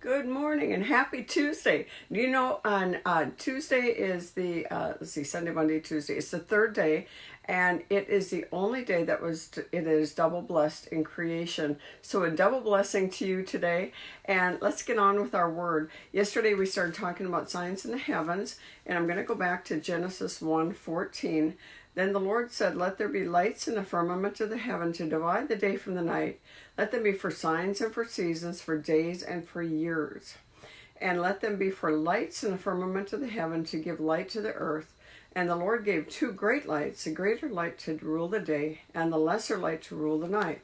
Good morning and happy Tuesday. Do you know on Tuesday is the, Sunday, Monday, Tuesday. It's the third day, and it is the only day it is double blessed in creation. So a double blessing to you today, and let's get on with our word. Yesterday we started talking about signs in the heavens, and I'm going to go back to Genesis 1:14. Then the Lord said, "Let there be lights in the firmament of the heaven to divide the day from the night. Let them be for signs and for seasons, for days and for years. And let them be for lights in the firmament of the heaven to give light to the earth. And the Lord gave two great lights, the greater light to rule the day, and the lesser light to rule the night.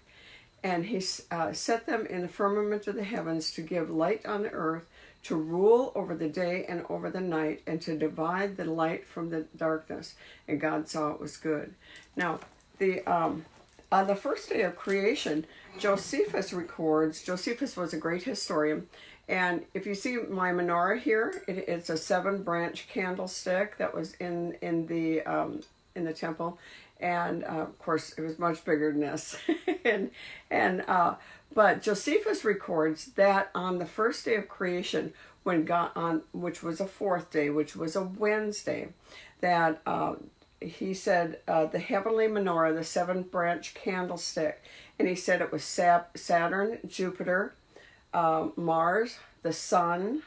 And he set them in the firmament of the heavens to give light on the earth, to rule over the day and over the night, and to divide the light from the darkness." And God saw it was good. Now, on the first day of creation, Josephus was a great historian, and if you see my menorah here, it's a 7-branch candlestick that was in the temple, and of course it was much bigger than this. But Josephus records that on the first day of creation, which was a fourth day, which was a Wednesday, that he said the heavenly menorah, the 7-branch candlestick, and he said it was Saturn, Jupiter, Mars, the Sun,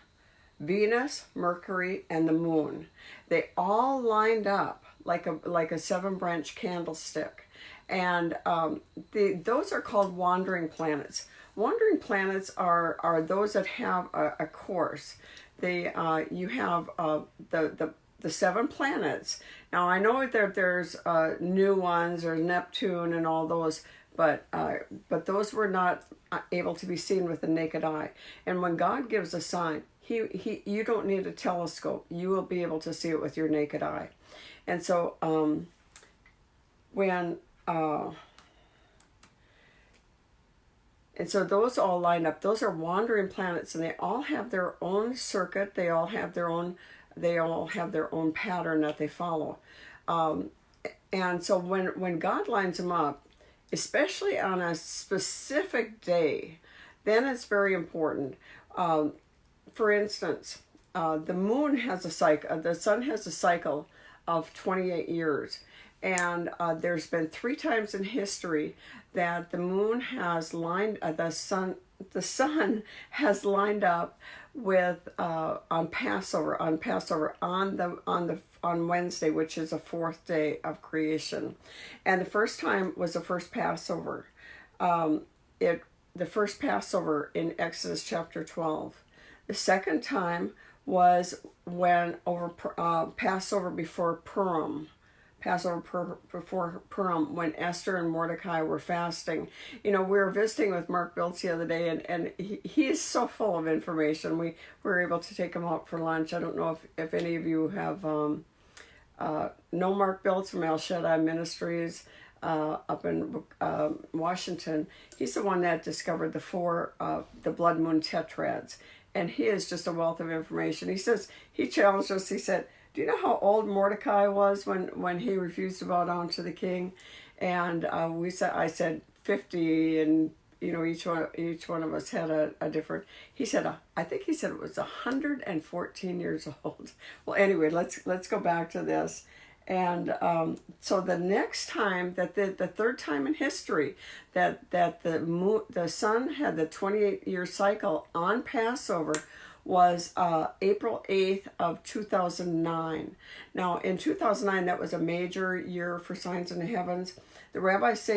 Venus, Mercury, and the Moon. They all lined up like a 7-branch candlestick, and those are called wandering planets. Wandering planets are those that have a course. You have the 7 planets. Now I know that there's new ones, or Neptune and all those, but those were not able to be seen with the naked eye. And when God gives a sign, you don't need a telescope. You will be able to see it with your naked eye. And so and so those all line up. Those are wandering planets, and they all have their own circuit. They all have their own pattern that they follow. And so when God lines them up, especially on a specific day, then it's very important. For instance, the moon has a cycle. The sun has a cycle of 28 years. And there's been 3 times in history that the moon has lined the sun has lined up with on Passover on Wednesday, which is the 4th day of creation. And the first time was the first Passover. The first Passover in Exodus chapter 12. The second time was when Passover before Purim. Before Purim, when Esther and Mordecai were fasting. We were visiting with Mark Biltz the other day, and he is so full of information. We were able to take him out for lunch. I don't know if any of you have know Mark Biltz from Bostrom Ministries up in Washington. He's the one that discovered the blood moon tetrads, and he is just a wealth of information. He challenged us. He said, "Do you know how old Mordecai was when he refused to bow down to the king?" And I said 50, and each one of us had a different. He said, I think he said it was 114 years old. Well, anyway, let's go back to this. And so the next time, the third time in history that the sun had the 28-year cycle on Passover was April 8th of 2009. Now, in 2009, that was a major year for signs in the heavens. The rabbis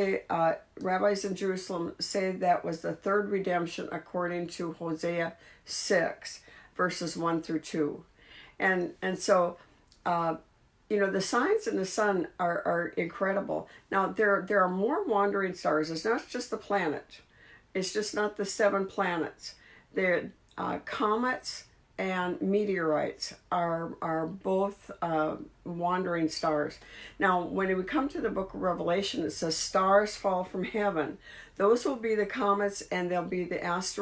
in Jerusalem say that was the third redemption according to Hosea 6, verses 1 through 2. And so, the signs in the sun are incredible. Now, there are more wandering stars. It's not just the planet. It's just not the 7 planets. Comets and meteorites are both wandering stars. Now, when we come to the book of Revelation, it says stars fall from heaven. Those will be the comets, and they'll be the asteroids